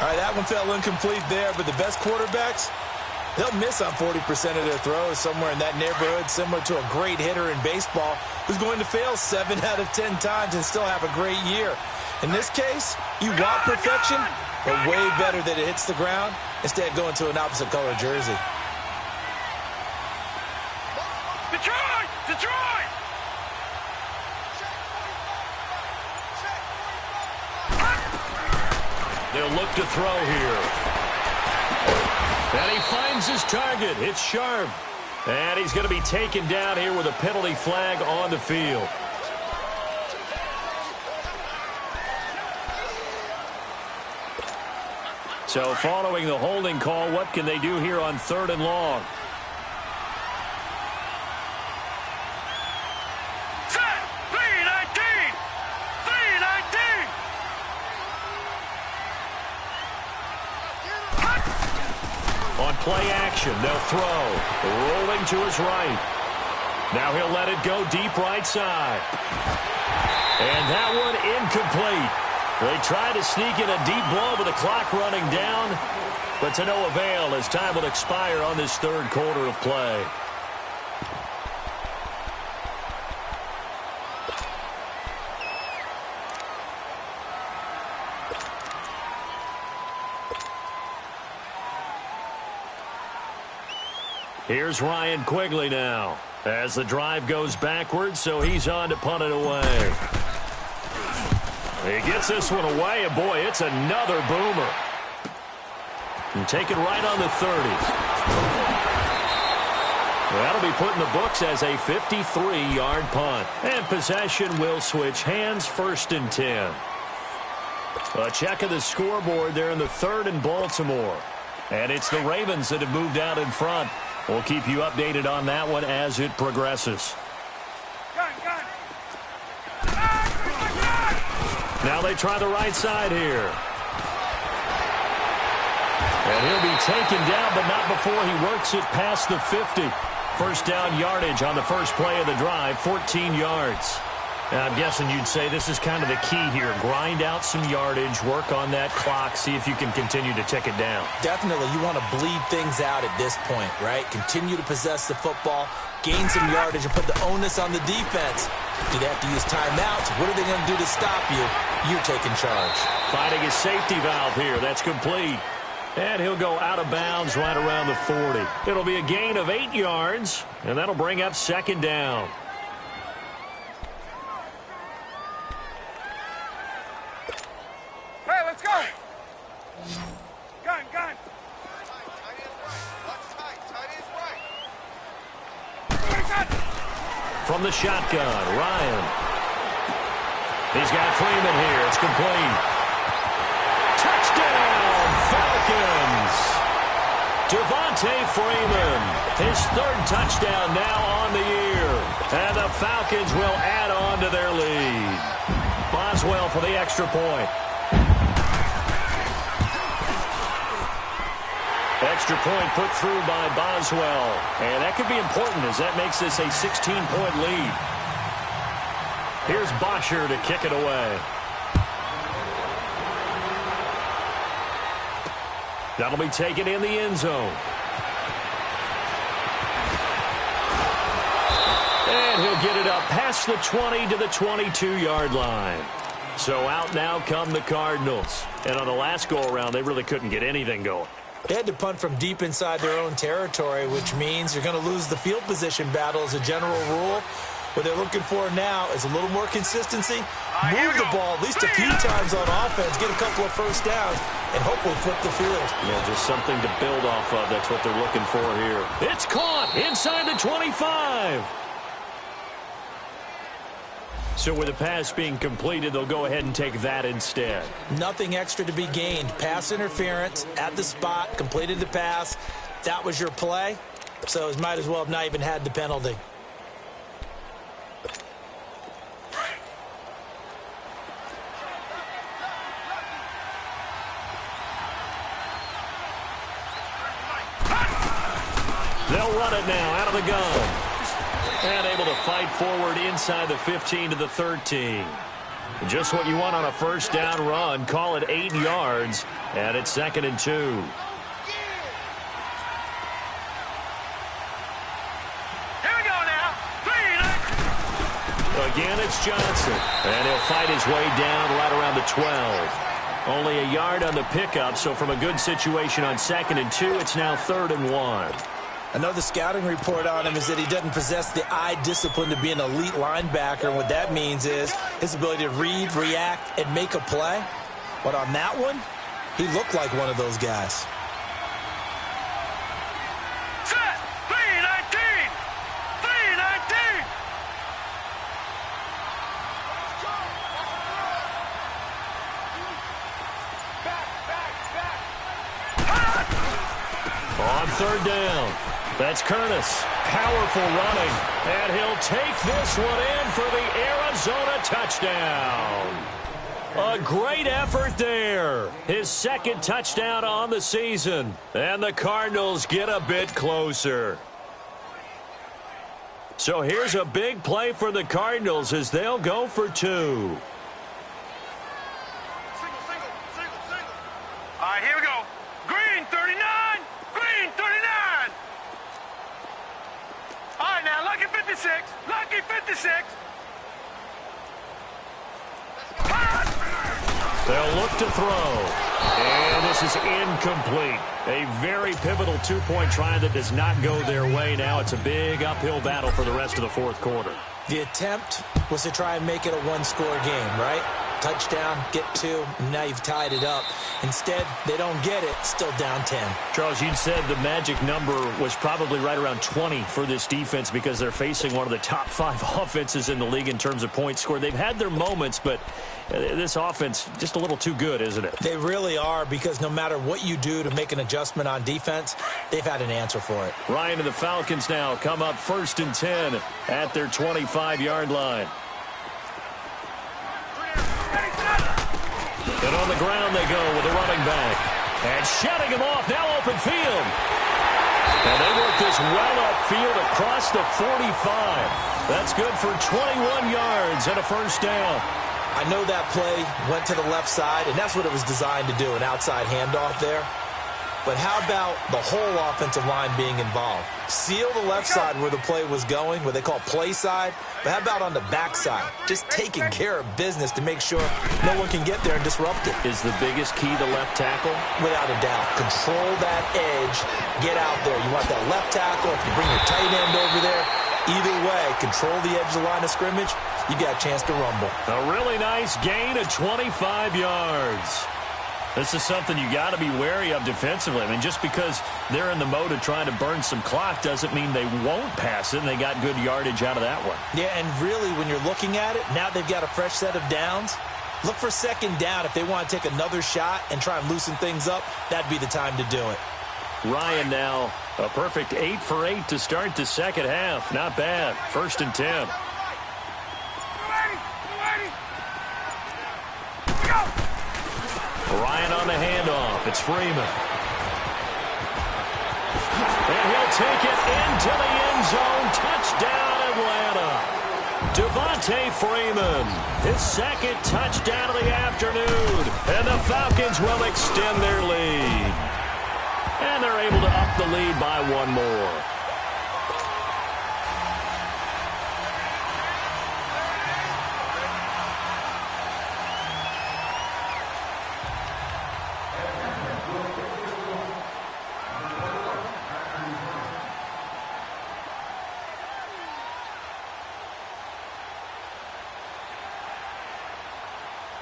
All right, that one fell incomplete there, but the best quarterbacks, they'll miss on 40% of their throws, somewhere in that neighborhood, similar to a great hitter in baseball who's going to fail 7 out of 10 times and still have a great year. In this case, you want perfection, but way better that it hits the ground instead of going to an opposite color jersey. Detroit! Detroit! They'll look to throw here. And he finds his target. It's Sharp. And he's going to be taken down here with a penalty flag on the field. So following the holding call, what can they do here on 3rd and long? Set! 319! 319! On play action, they'll throw. Rolling to his right. Now he'll let it go deep right side. And that one incomplete. They try to sneak in a deep blow with the clock running down, but to no avail as time will expire on this 3rd quarter of play. Here's Ryan Quigley now as the drive goes backwards, so he's on to punt it away. He gets this one away, and boy, it's another boomer. And take it right on the 30. That'll be put in the books as a 53-yard punt. And possession will switch hands, 1st and 10. A check of the scoreboard there in the 3rd and Baltimore. And it's the Ravens that have moved out in front. We'll keep you updated on that one as it progresses. Now they try the right side here. And he'll be taken down, but not before he works it past the 50. 1st down yardage on the first play of the drive, 14 yards. Now, I'm guessing you'd say this is kind of the key here. Grind out some yardage, work on that clock, see if you can continue to tick it down. Definitely, you want to bleed things out at this point, right? Continue to possess the football, gain some yardage, and put the onus on the defense. Do they have to use timeouts? What are they going to do to stop you? You're taking charge. Finding his safety valve here. That's complete. And he'll go out of bounds right around the 40. It'll be a gain of 8 yards, and that'll bring up 2nd down. Hey, let's go! Gun, gun! From the shotgun, Ryan. He's got Freeman here. It's complete. Touchdown, Falcons! Devontae Freeman, his 3rd touchdown now on the year. And the Falcons will add on to their lead. Boswell for the extra point. Extra point put through by Boswell. And that could be important as that makes this a 16-point lead. Here's Bosher to kick it away. That'll be taken in the end zone. And he'll get it up past the 20 to the 22-yard line. So out now come the Cardinals. And on the last go-around, they really couldn't get anything going. They had to punt from deep inside their own territory, which means you're going to lose the field position battle as a general rule. What they're looking for now is a little more consistency, move the ball at least a few times on offense, get a couple of 1st downs, and hopefully flip the field. Yeah, just something to build off of. That's what they're looking for here. It's caught inside the 25. So with the pass being completed, they'll go ahead and take that instead. Nothing extra to be gained. Pass interference at the spot, completed the pass. That was your play, so it might as well have not even had the penalty. They'll run it now out of the gun. And able to fight forward inside the 15 to the 13. Just what you want on a first down run. Call it 8 yards. And it's 2nd and 2. Here we go now. Again, it's Johnson. And he'll fight his way down right around the 12. Only a yard on the pickup, so from a good situation on 2nd and 2, it's now 3rd and 1. Another scouting report on him is that he doesn't possess the eye discipline to be an elite linebacker. And what that means is his ability to read, react, and make a play. But on that one, he looked like one of those guys. Set. 319. 319. On 3rd down. That's Curtis. Powerful running. And he'll take this one in for the Arizona touchdown. A great effort there. His 2nd touchdown on the season. And the Cardinals get a bit closer. So here's a big play for the Cardinals as they'll go for 2. All right, here we go. Green 39. Green 39. All right, now, lucky 56. Lucky 56. They'll look to throw. And this is incomplete. A very pivotal 2-point try that does not go their way. Now it's a big uphill battle for the rest of the 4th quarter. The attempt was to try and make it a one-score game, right? Touchdown, get 2, and now you've tied it up. Instead, they don't get it, still down 10. Charles, you said the magic number was probably right around 20 for this defense because they're facing one of the top 5 offenses in the league in terms of points scored. They've had their moments, but this offense just a little too good, isn't it? They really are, because no matter what you do to make an adjustment on defense, they've had an answer for it. Ryan and the Falcons now come up 1st and 10 at their 25-yard line. And on the ground they go with a running back. And shutting him off, now open field. And they work this well upfield across the 45. That's good for 21 yards and a first down. I know that play went to the left side, and that's what it was designed to do, an outside handoff there. But how about the whole offensive line being involved? Seal the left side where the play was going, what they call play side. But how about on the back side? Just taking care of business to make sure no one can get there and disrupt it. Is the biggest key the left tackle? Without a doubt. Control that edge. Get out there. You want that left tackle. If you bring your tight end over there, either way, control the edge of the line of scrimmage, you got a chance to rumble. A really nice gain of 25 yards. This is something you got to be wary of defensively. I mean, just because they're in the mode of trying to burn some clock doesn't mean they won't pass it, and they got good yardage out of that one. Yeah, and really, when you're looking at it, now they've got a fresh set of downs. Look for 2nd down. If they want to take another shot and try and loosen things up, that'd be the time to do it. Ryan now a perfect 8 for 8 to start the second half. Not bad. 1st and 10. Ryan on the handoff. It's Freeman. And he'll take it into the end zone. Touchdown, Atlanta. Devontae Freeman, his 2nd touchdown of the afternoon. And the Falcons will extend their lead. And they're able to up the lead by 1 more.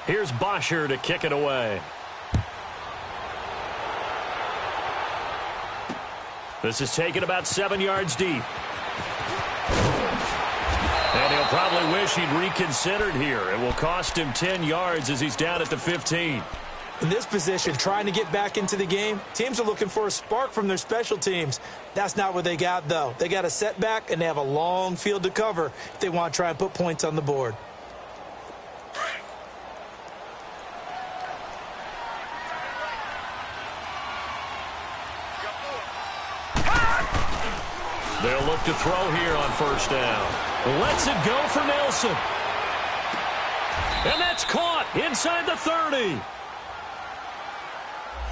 Here's Bosher to kick it away. This is taken about 7 yards deep. And he'll probably wish he'd reconsidered here. It will cost him 10 yards as he's down at the 15. In this position, trying to get back into the game, teams are looking for a spark from their special teams. That's not what they got, though. They got a setback, and they have a long field to cover if they want to try and put points on the board. They'll look to throw here on first down. Lets it go for Nelson. And that's caught inside the 30.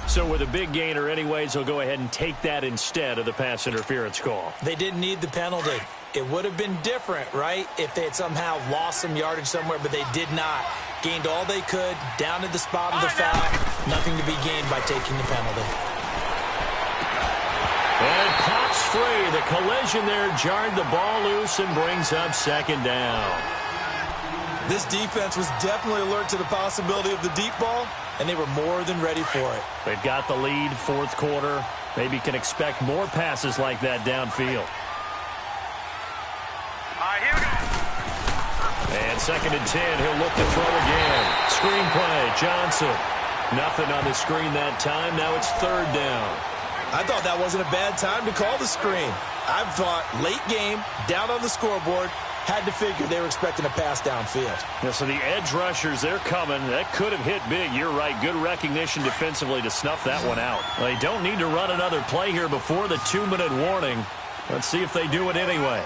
So with a big gainer anyways, they'll go ahead and take that instead of the pass interference call. They didn't need the penalty. It would have been different, right, if they had somehow lost some yardage somewhere, but they did not. Gained all they could, down at the spot of the foul. Nothing to be gained by taking the penalty. And it pops free. The collision there jarred the ball loose and brings up second down. This defense was definitely alert to the possibility of the deep ball, and they were more than ready for it. They've got the lead, fourth quarter. Maybe can expect more passes like that downfield. Here we go. And 2nd and 10, he'll look to throw again. Screen play, Johnson. Nothing on the screen that time. Now it's 3rd down. I thought that wasn't a bad time to call the screen. I thought late game, down on the scoreboard, had to figure they were expecting a pass downfield. Yeah, so the edge rushers, they're coming. That could have hit big. You're right. Good recognition defensively to snuff that one out. They don't need to run another play here before the 2-minute warning. Let's see if they do it anyway.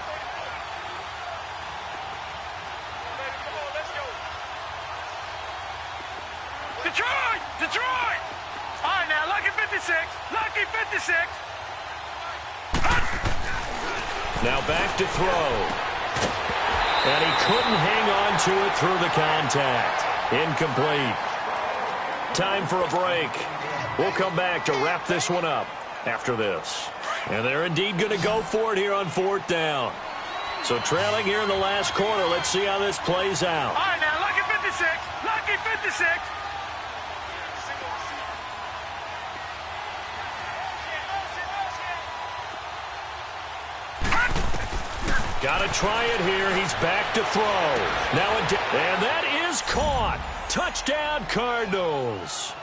Detroit! Detroit! All right, now, lucky 56. Lucky 56. Now back to throw. And he couldn't hang on to it through the contact. Incomplete. Time for a break. We'll come back to wrap this one up after this. And they're indeed going to go for it here on 4th down. So trailing here in the last quarter. Let's see how this plays out. All right, now, lucky 56. Lucky 56. Got to try it here. He's back to throw. And that is caught. Touchdown, Cardinals.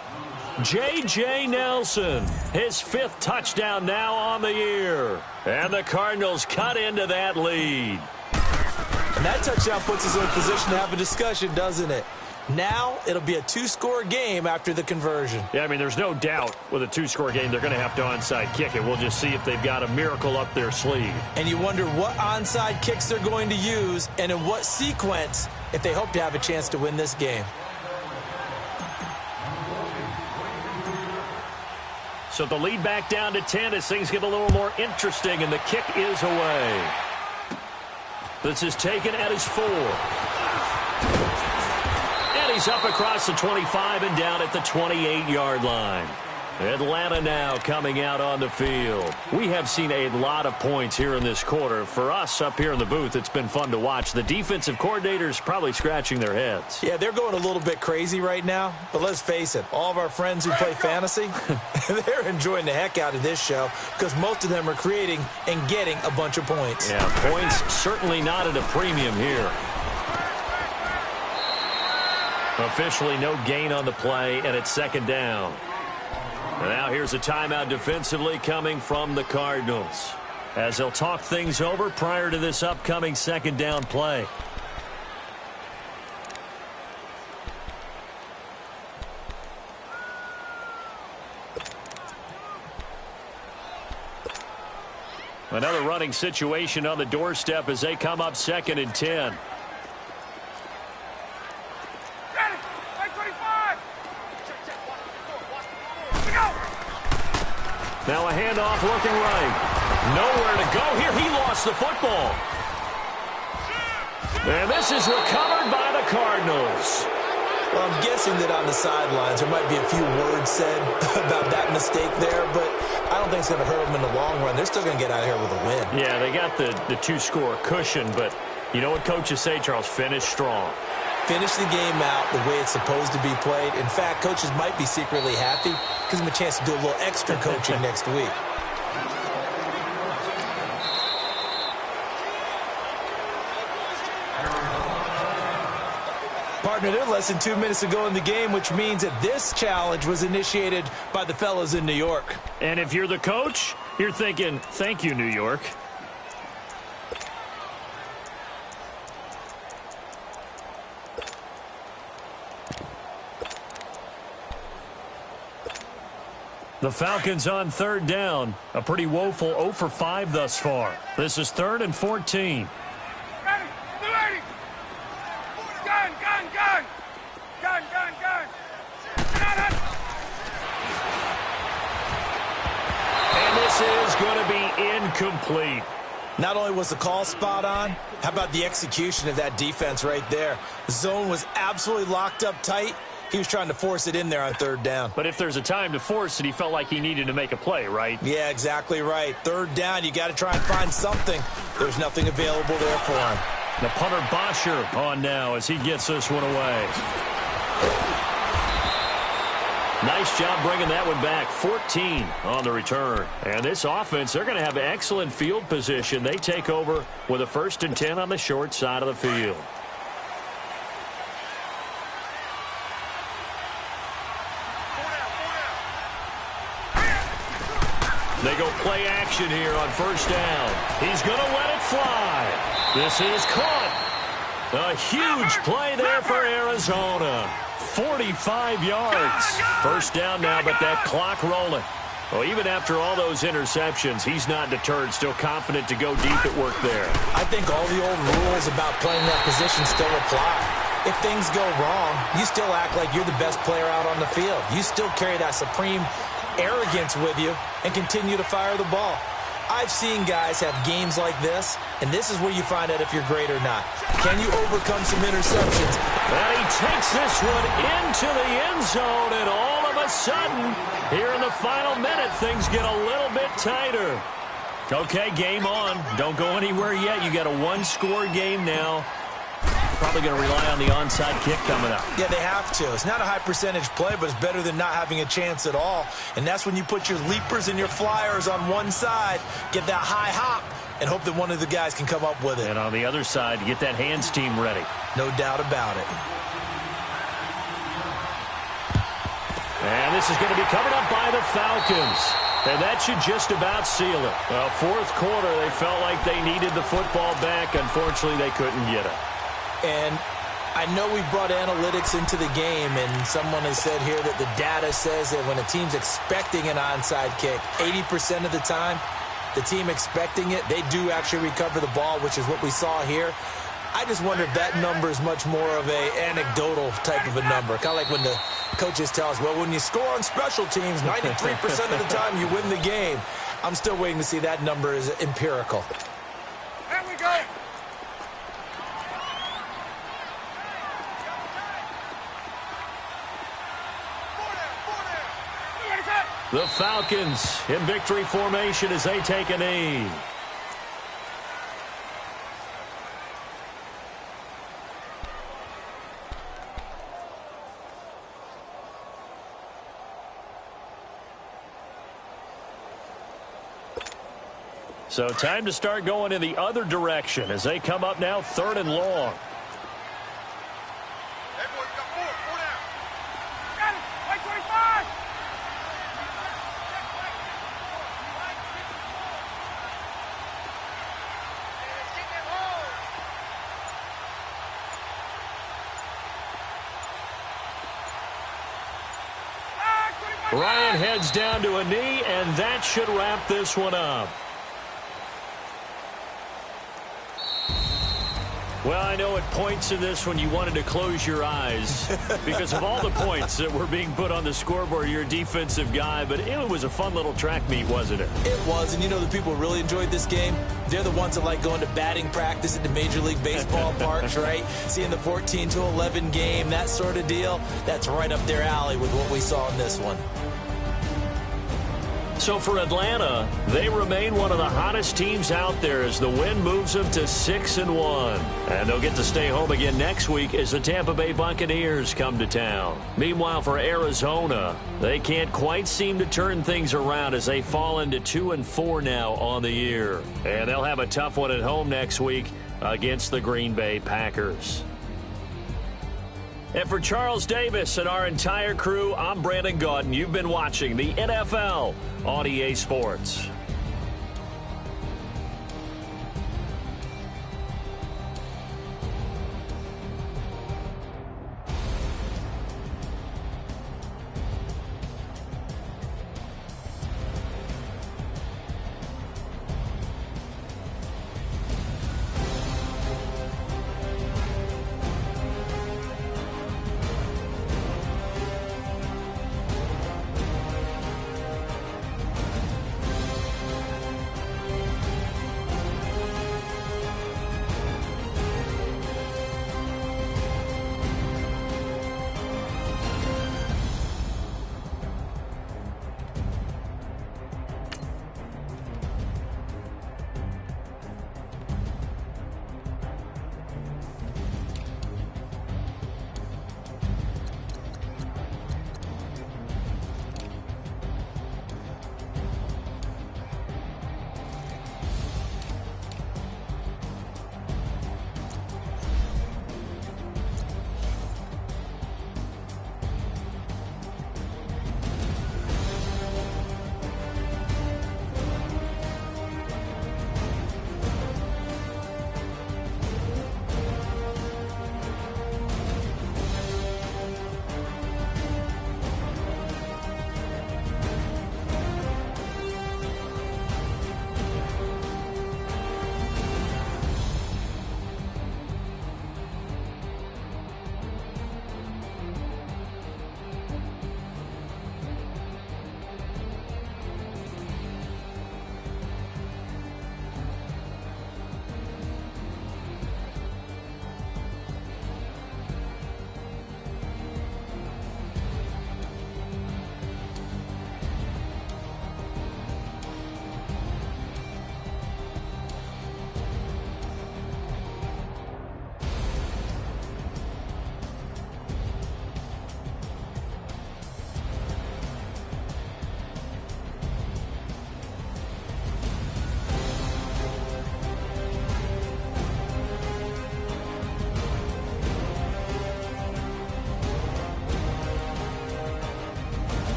J.J. Nelson, his 5th touchdown now on the year. And the Cardinals cut into that lead. And that touchdown puts us in a position to have a discussion, doesn't it? Now it'll be a 2-score game after the conversion. Yeah, I mean, there's no doubt with a 2-score game they're going to have to onside kick it. We'll just see if they've got a miracle up their sleeve. And you wonder what onside kicks they're going to use and in what sequence if they hope to have a chance to win this game. So the lead back down to 10 as things get a little more interesting, and the kick is away. This is taken at his 4. He's up across the 25 and down at the 28-yard line. Atlanta now coming out on the field. We have seen a lot of points here in this quarter. For us up here in the booth, it's been fun to watch. The defensive coordinators probably scratching their heads. Yeah, they're going a little bit crazy right now. But let's face it, all of our friends who play fantasy, they're enjoying the heck out of this show because most of them are creating and getting a bunch of points. Yeah, points certainly not at a premium here. Officially no gain on the play, and it's 2nd down. And now here's a timeout defensively coming from the Cardinals as they'll talk things over prior to this upcoming 2nd down play. Another running situation on the doorstep as they come up 2nd and 10. Now a handoff looking right. Nowhere to go here. He lost the football. And this is recovered by the Cardinals. Well, I'm guessing that on the sidelines there might be a few words said about that mistake there, but I don't think it's going to hurt them in the long run. They're still going to get out of here with a win. Yeah, they got the 2-score cushion, but you know what coaches say, Charles? Finish strong. Finish the game out the way it's supposed to be played. In fact, coaches might be secretly happy. Gives them a chance to do a little extra coaching next week. Partner, they're less than 2 minutes to go in the game, which means that this challenge was initiated by the fellas in New York. And if you're the coach, you're thinking, thank you, New York. The Falcons on third down. A pretty woeful 0 for 5 thus far. This is 3rd and 14. Ready, ready. Gun, gun, gun. Gun, gun, gun. And this is going to be incomplete. Not only was the call spot on, how about the execution of that defense right there? The zone was absolutely locked up tight. He was trying to force it in there on 3rd down. But if there's a time to force it, he felt like he needed to make a play, right? Yeah, exactly right. 3rd down, you got to try and find something. There's nothing available there for him. The punter Bosher on now as he gets this one away. Nice job bringing that one back. 14 on the return. And this offense, they're going to have excellent field position. They take over with a 1st and 10 on the short side of the field. They go play action here on 1st down. He's going to let it fly. This is caught. A huge play there for Arizona. 45 yards. 1st down now, but that clock rolling. Well, even after all those interceptions, he's not deterred, still confident to go deep at work there. I think all the old rules about playing that position still apply. If things go wrong, you still act like you're the best player out on the field. You still carry that supreme arrogance with you and continue to fire the ball. I've seen guys have games like this, and this is where you find out if you're great or not. Can you overcome some interceptions? And he takes this one into the end zone, and all of a sudden, here in the final minute, things get a little bit tighter. Okay, game on. Don't go anywhere yet. You got a 1-score game now. Probably going to rely on the onside kick coming up. Yeah, they have to. It's not a high percentage play, but it's better than not having a chance at all. And that's when you put your leapers and your flyers on one side, get that high hop, and hope that one of the guys can come up with it. And on the other side, get that hands team ready. No doubt about it. And this is going to be covered up by the Falcons. And that should just about seal it. Well, 4th quarter, they felt like they needed the football back. Unfortunately, they couldn't get it. And I know we brought analytics into the game, and someone has said here that the data says that when a team's expecting an onside kick, 80% of the time, the team expecting it, they do actually recover the ball, which is what we saw here. I just wonder if that number is much more of a anecdotal type of a number. Kind of like when the coaches tell us, well, when you score on special teams, 93% of the time you win the game. I'm still waiting to see that number is empirical. There we go. The Falcons in victory formation as they take a knee. So time to start going in the other direction as they come up now 3rd and long. Hey, boy, you got 4 down. Got it. White 25. Ryan heads down to a knee, and that should wrap this one up. Well, I know at points in this one you wanted to close your eyes because of all the points that were being put on the scoreboard. You're a defensive guy, but it was a fun little track meet, wasn't it? It was, and you know the people who really enjoyed this game? They're the ones that like going to batting practice at the Major League Baseball parks, right? Seeing the 14-11 game, that sort of deal, that's right up their alley with what we saw in this one. So for Atlanta, they remain one of the hottest teams out there as the win moves them to 6-1. And they'll get to stay home again next week as the Tampa Bay Buccaneers come to town. Meanwhile, for Arizona, they can't quite seem to turn things around as they fall into 2-4 now on the year. And they'll have a tough one at home next week against the Green Bay Packers. And for Charles Davis and our entire crew, I'm Brandon Gaudin. You've been watching the NFL on EA Sports.